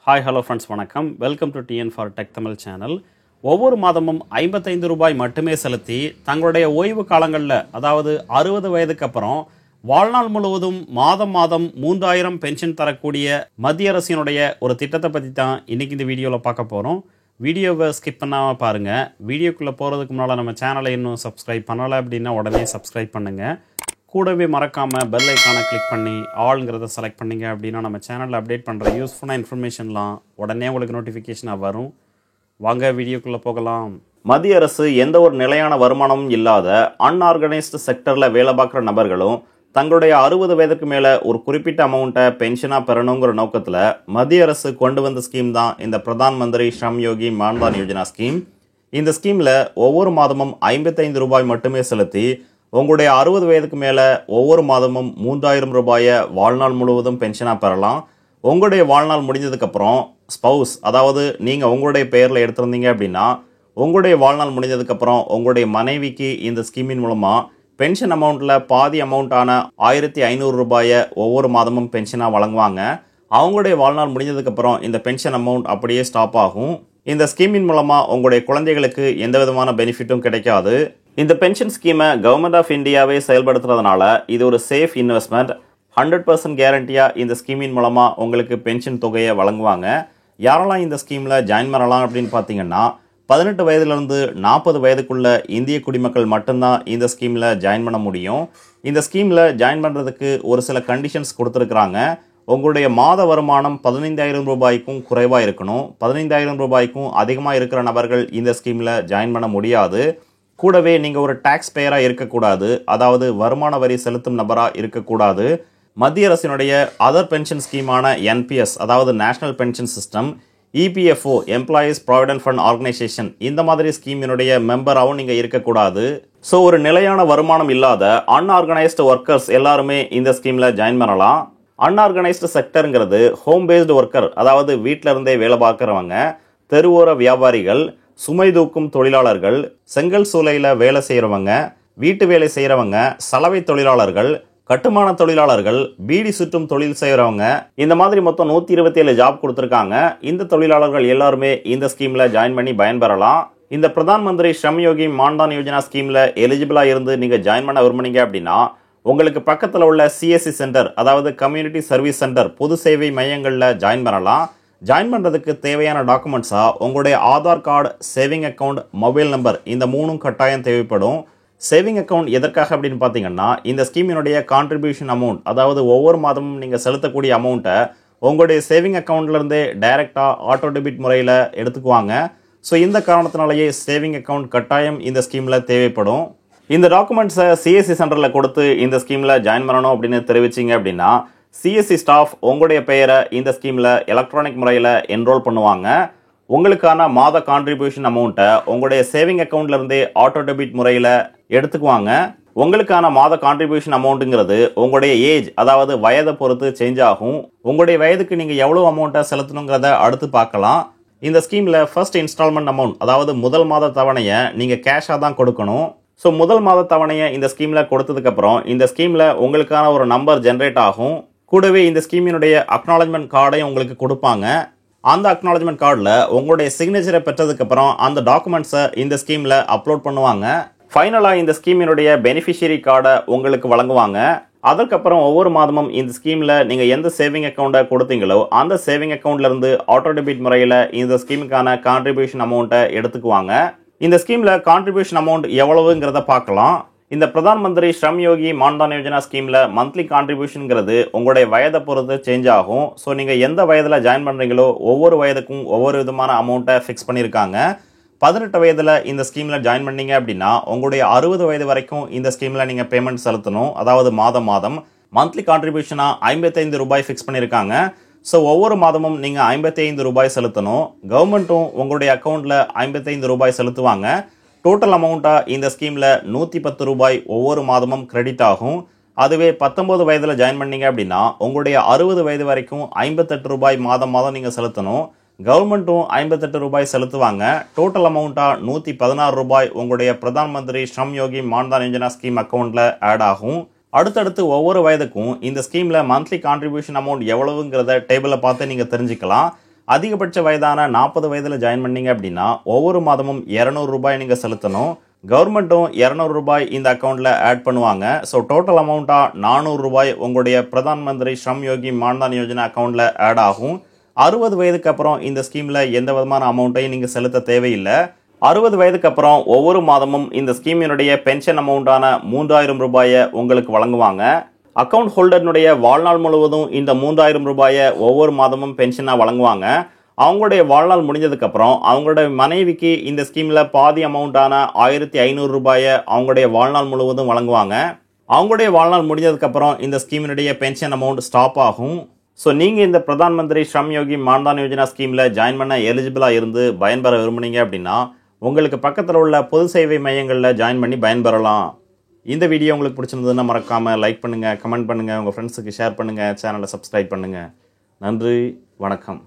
Hi hello friends வணக்கம். Welcome to TN for tech Tamil channel. ஒவ்வொரு மாதமும் 55 ரூபாய் மட்டுமே செலுத்தி தங்களுடைய ஓய்வு காலங்களில், அதாவது 60 வயதுக்கு அப்புறம் வாழ்நாள் முழுவதும் மாதம் 3000 பென்ஷன் தரக்கூடிய மத்திய அரசினுடைய ஒரு திட்டத்தை பற்றி தான் இன்றைக்கி இந்த வீடியோவில் பார்க்க போகிறோம். வீடியோவை ஸ்கிப் பண்ணாமல் பாருங்கள். வீடியோக்குள்ளே போகிறதுக்கு முன்னால் நம்ம சேனலை இன்னும் சப்ஸ்கிரைப் பண்ணலை அப்படின்னா உடனே சப்ஸ்கிரைப் பண்ணுங்கள். கூடவே மறக்காமல் பெல் ஐக்கானை கிளிக் பண்ணி ஆல்ங்கிறத செலக்ட் பண்ணிங்க அப்படின்னா நம்ம சேனலில் அப்டேட் பண்ணுற யூஸ்ஃபுல்லான இன்ஃபர்மேஷன்லாம் உடனே உங்களுக்கு நோட்டிஃபிகேஷனாக வரும். வாங்க வீடியோக்குள்ளே போகலாம். மத்திய அரசு எந்த ஒரு நிலையான வருமானமும் இல்லாத அன்ஆர்கனைஸ்டு செக்டரில் வேலை பார்க்குற நபர்களும் தங்களுடைய 60 வயதுக்கு மேலே ஒரு குறிப்பிட்ட அமௌண்ட்டை பென்ஷனாக பெறணுங்கிற நோக்கத்தில் மத்திய அரசு கொண்டு வந்த ஸ்கீம் தான் இந்த பிரதான் மந்திரி ஸ்ரம் யோகி மான்தான் யோஜனா ஸ்கீம். இந்த ஸ்கீமில் ஒவ்வொரு மாதமும் 55 ரூபாய் மட்டுமே செலுத்தி உங்களுடைய 60 வயதுக்கு மேலே ஒவ்வொரு மாதமும் 3000 ரூபாயை வாழ்நாள் முழுவதும் பென்ஷனாக பெறலாம். உங்களுடைய வாழ்நாள் முடிஞ்சதுக்கப்புறம் ஸ்பவுஸ், அதாவது நீங்கள் உங்களுடைய பெயரில் எடுத்திருந்தீங்க அப்படின்னா உங்களுடைய வாழ்நாள் முடிஞ்சதுக்கப்புறம் உங்களுடைய மனைவிக்கு இந்த ஸ்கீமின் மூலமாக பென்ஷன் அமௌண்ட்டில் பாதி அமௌண்ட்டான 1500 ரூபாயை ஒவ்வொரு மாதமும் பென்ஷனாக வழங்குவாங்க. அவங்களுடைய வாழ்நாள் முடிஞ்சதுக்கப்புறம் இந்த பென்ஷன் அமௌண்ட் அப்படியே ஸ்டாப் ஆகும். இந்த ஸ்கீமின் மூலமாக உங்களுடைய குழந்தைகளுக்கு எந்த விதமான பெனிஃபிட்டும் கிடைக்காது. இந்த பென்ஷன் ஸ்கீமை கவர்மெண்ட் ஆஃப் இந்தியாவே செயல்படுத்துறதுனால இது ஒரு சேஃப் இன்வெஸ்ட்மெண்ட். 100% கேரண்டியாக இந்த ஸ்கீமின் மூலமாக உங்களுக்கு பென்ஷன் தொகையை வழங்குவாங்க. யாரெல்லாம் இந்த ஸ்கீமில் ஜாயின் பண்ணலாம் அப்படின்னு பார்த்தீங்கன்னா 18 வயதுலேருந்து 40 வயதுக்குள்ள இந்திய குடிமக்கள் மட்டும்தான் இந்த ஸ்கீமில் ஜாயின் பண்ண முடியும். இந்த ஸ்கீமில் ஜாயின் பண்ணுறதுக்கு ஒரு சில கண்டிஷன்ஸ் கொடுத்துருக்குறாங்க. உங்களுடைய மாத வருமானம் 15000 ரூபாய்க்கும் குறைவாக இருக்கணும். 15000 ரூபாய்க்கும் அதிகமாக இருக்கிற நபர்கள் இந்த ஸ்கீமில் ஜாயின் பண்ண முடியாது. கூடவே நீங்கள் ஒரு டாக்ஸ் பேயராக இருக்கக்கூடாது, அதாவது வருமான வரி செலுத்தும் நபராக இருக்கக்கூடாது. மத்திய அரசினுடைய அதர் பென்ஷன் ஸ்கீமான என்பிஎஸ், அதாவது national pension system, EPFO employees provident fund organisation, இந்த மாதிரி ஸ்கீமினுடைய மெம்பராகவும் நீங்கள் இருக்கக்கூடாது. ஸோ ஒரு நிலையான வருமானம் இல்லாத அன்ஆர்கனைஸ்டு ஒர்க்கர்ஸ் எல்லாருமே இந்த ஸ்கீமில் ஜாயின் பண்ணலாம். அன்ஆர்கனைஸ்டு செக்டருங்கிறது ஹோம் பேஸ்டு ஒர்க்கர், அதாவது வீட்டில் இருந்தே வேலை பார்க்குறவங்க, தெருவோர வியாபாரிகள், சுமை தூக்கும் தொழிலாளர்கள், செங்கல் சூளையில் வேலை செய்கிறவங்க, வீட்டு வேலை செய்கிறவங்க, சலவை தொழிலாளர்கள், கட்டுமான தொழிலாளர்கள், பீடி சுற்றும் தொழில் செய்கிறவங்க, இந்த மாதிரி மொத்தம் 127 ஜாப் கொடுத்துருக்காங்க. இந்த தொழிலாளர்கள் எல்லாருமே இந்த ஸ்கீமில் ஜாயின் பண்ணி பயன்பெறலாம். இந்த பிரதான் மந்திரி ஸ்ரம் யோகி மான்தான் யோஜனா ஸ்கீமில் எலிஜிபிளாக இருந்து நீங்கள் ஜாயின் பண்ண விரும்புனீங்க அப்படின்னா உங்களுக்கு பக்கத்தில் உள்ள சிஎஸ்சி சென்டர், அதாவது கம்யூனிட்டி சர்வீஸ் சென்டர், பொது சேவை மையங்களில் ஜாயின் பண்ணலாம். ஜாயின் பண்ணுறதுக்கு தேவையான டாக்குமெண்ட்ஸாக உங்களுடைய Aadhaar card, saving account, mobile number, இந்த மூணும் கட்டாயம் தேவைப்படும். சேவிங் அக்கௌண்ட் எதற்காக அப்படின்னு பார்த்தீங்கன்னா இந்த ஸ்கீமினுடைய கான்ட்ரிபியூஷன் அமௌண்ட், அதாவது ஒவ்வொரு மாதமும் நீங்கள் செலுத்தக்கூடிய அமௌண்ட்டை உங்களுடைய சேவிங் அக்கௌண்ட்லேருந்தே டைரெக்டாக ஆட்டோ டெபிட் முறையில் எடுத்துக்குவாங்க. ஸோ இந்த காரணத்தினாலேயே சேவிங் அக்கௌண்ட் கட்டாயம் இந்த ஸ்கீமில் தேவைப்படும். இந்த டாக்குமெண்ட்ஸை சிஎஸ்சி சென்டரில் கொடுத்து இந்த ஸ்கீமில் ஜாயின் பண்ணணும் அப்படின்னு தெரிவிச்சிங்க அப்படின்னா சிஎஸ்சி ஸ்டாஃப் உங்களுடைய பெயரை இந்த ஸ்கீமில் எலக்ட்ரானிக் முறையில் என்ரோல் பண்ணுவாங்க. உங்களுக்கான மாத கான்ட்ரிபியூஷன் அமௌண்ட்டை உங்களுடைய சேவிங் அக்கௌண்ட்லேருந்தே ஆட்டோ டெபிட் முறையில் எடுத்துக்குவாங்க. உங்களுக்கான மாத கான்ட்ரிபியூஷன் அமௌண்ட்டுங்கிறது உங்களுடைய ஏஜ், அதாவது வயதை பொறுத்து சேஞ்ச் ஆகும். உங்களுடைய வயதுக்கு நீங்கள் எவ்வளோ அமௌண்ட்டை செலுத்தணுங்கிறத அடுத்து பார்க்கலாம். இந்த ஸ்கீமில் ஃபர்ஸ்ட் இன்ஸ்டால்மெண்ட் அமௌண்ட், அதாவது முதல் மாத தவணையை நீங்கள் கேஷாக தான் கொடுக்கணும். ஸோ முதல் மாத தவணையை இந்த ஸ்கீமில் கொடுத்ததுக்கப்புறம் இந்த ஸ்கீமில் உங்களுக்கான ஒரு நம்பர் ஜென்ரேட் ஆகும். கூடவே இந்த ஸ்கீமினுடைய அக்னாலஜ்மெண்ட் கார்டையும் உங்களுக்கு கொடுப்பாங்க. அந்த அக்னாலஜ்மெண்ட் கார்டில் உங்களுடைய சிக்னேச்சரை பெற்றதுக்கப்புறம் அந்த டாக்குமெண்ட்ஸை இந்த ஸ்கீமில் அப்லோட் பண்ணுவாங்க. ஃபைனலாக இந்த ஸ்கீமினுடைய பெனிஃபிஷியரி கார்டை உங்களுக்கு வழங்குவாங்க. அதற்கப்புறம் ஒவ்வொரு மாதமும் இந்த ஸ்கீமில் நீங்கள் எந்த சேவிங் அக்கௌண்ட்டை கொடுத்தீங்களோ அந்த சேவிங் அக்கௌண்ட்லேருந்து ஆட்டோ டெபிட் முறையில் இந்த ஸ்கீமுக்கான கான்ட்ரிபியூஷன் அமௌண்ட்டை எடுத்துக்குவாங்க. இந்த ஸ்கீமில் கான்ட்ரிபியூஷன் அமௌண்ட் எவ்வளவுங்கிறத பார்க்கலாம். இந்த பிரதான் மந்திரி ஸ்ரம் யோகி மான்தான் யோஜனா ஸ்கீமில் மந்த்லி கான்ட்ரிபியூஷனுங்கிறது உங்களுடைய வயதை பொறுத்து சேஞ்ச் ஆகும். ஸோ நீங்கள் எந்த வயதில் ஜாயின் பண்ணுறீங்களோ ஒவ்வொரு வயதுக்கும் ஒவ்வொரு விதமான அமௌண்ட்டை ஃபிக்ஸ் பண்ணியிருக்காங்க. 18 வயதில் இந்த ஸ்கீமில் ஜாயின் பண்ணீங்க அப்படின்னா உங்களுடைய 60 வயது வரைக்கும் இந்த ஸ்கீமில் நீங்கள் பேமெண்ட் செலுத்தணும். அதாவது மாதம் மந்த்லி கான்ட்ரிபியூஷனாக 55 ரூபாய் ஃபிக்ஸ் பண்ணியிருக்காங்க. ஸோ ஒவ்வொரு மாதமும் நீங்கள் 55 ரூபாய் செலுத்தணும். கவர்மெண்ட்டும் உங்களுடைய அக்கௌண்ட்டில் 55 ரூபாய் செலுத்துவாங்க. டோட்டல் அமௌண்ட்டாக இந்த ஸ்கீமில் 110 ரூபாய் ஒவ்வொரு மாதமும் கிரெடிட் ஆகும். அதுவே 19 வயதில் ஜாயின் பண்ணீங்க அப்படின்னா உங்களுடைய 60 வயது வரைக்கும் 58 ரூபாய் மாதம் நீங்கள் செலுத்தணும். கவர்மெண்ட்டும் 58 ரூபாய் செலுத்துவாங்க. டோட்டல் அமௌண்ட்டாக 116 ரூபாய் உங்களுடைய பிரதான் மந்திரி ஸ்ரம் யோகி மான்தான் யோஜனா ஸ்கீம் அக்கௌண்ட்டில் ஆட் ஆகும். அடுத்தடுத்து ஒவ்வொரு வயதுக்கும் இந்த ஸ்கீமில் மந்த்லி கான்ட்ரிபியூஷன் அமௌண்ட் எவ்வளவுங்கிறத டேபிளில் பார்த்து நீங்கள் தெரிஞ்சுக்கலாம். அதிகபட்ச வயதான 40 வயதில் ஜாயின் பண்ணீங்க அப்படின்னா ஒவ்வொரு மாதமும் 200 ரூபாய் நீங்கள் செலுத்தணும். கவர்மெண்ட்டும் 200 ரூபாய் இந்த அக்கௌண்ட்டில் ஆட் பண்ணுவாங்க. ஸோ டோட்டல் அமௌண்ட்டாக 400 ரூபாய் உங்களுடைய பிரதான் மந்திரி ஸ்ரம் யோகி மான்தான் யோஜனா அக்கௌண்ட்டில் ஆட் ஆகும். 60 வயதுக்கு அப்புறம் இந்த ஸ்கீமில் எந்த விதமான அமௌண்ட்டையும் நீங்கள் செலுத்த தேவையில்லை. 60 வயதுக்கு அப்புறம் ஒவ்வொரு மாதமும் இந்த ஸ்கீமினுடைய பென்ஷன் அமௌண்ட்டான 3000 ரூபாயை உங்களுக்கு வழங்குவாங்க. அக்கௌண்ட் ஹோல்டர்னுடைய வாழ்நாள் முழுவதும் இந்த 3000 ரூபாயை ஒவ்வொரு மாதமும் பென்ஷனாக வழங்குவாங்க. அவங்களுடைய வாழ்நாள் முடிஞ்சதுக்கப்புறம் அவங்களுடைய மனைவிக்கு இந்த ஸ்கீமில் பாதி அமௌண்ட்டான 1500 ரூபாயை அவங்களுடைய வாழ்நாள் முழுவதும் வழங்குவாங்க. அவங்களுடைய வாழ்நாள் முடிஞ்சதுக்கப்புறம் இந்த ஸ்கீமினுடைய பென்ஷன் அமௌண்ட் ஸ்டாப் ஆகும். ஸோ நீங்கள் இந்த பிரதான் மந்திரி ஸ்ரம் யோகி மான்தான் யோஜனா ஸ்கீமில் ஜாயின் பண்ண எலிஜிபிளாக இருந்து பயன்பெற விரும்புனீங்க அப்படின்னா உங்களுக்கு பக்கத்தில் உள்ள பொது சேவை மையங்களில் ஜாயின் பண்ணி பயன்பெறலாம். இந்த வீடியோ உங்களுக்கு பிடிச்சிருந்ததுன்னா மறக்காமல் லைக் பண்ணுங்கள், கமெண்ட் பண்ணுங்கள், உங்கள் ஃப்ரெண்ட்ஸுக்கு ஷேர் பண்ணுங்கள், சேனலை சப்ஸ்கிரைப் பண்ணுங்கள். நன்றி, வணக்கம்.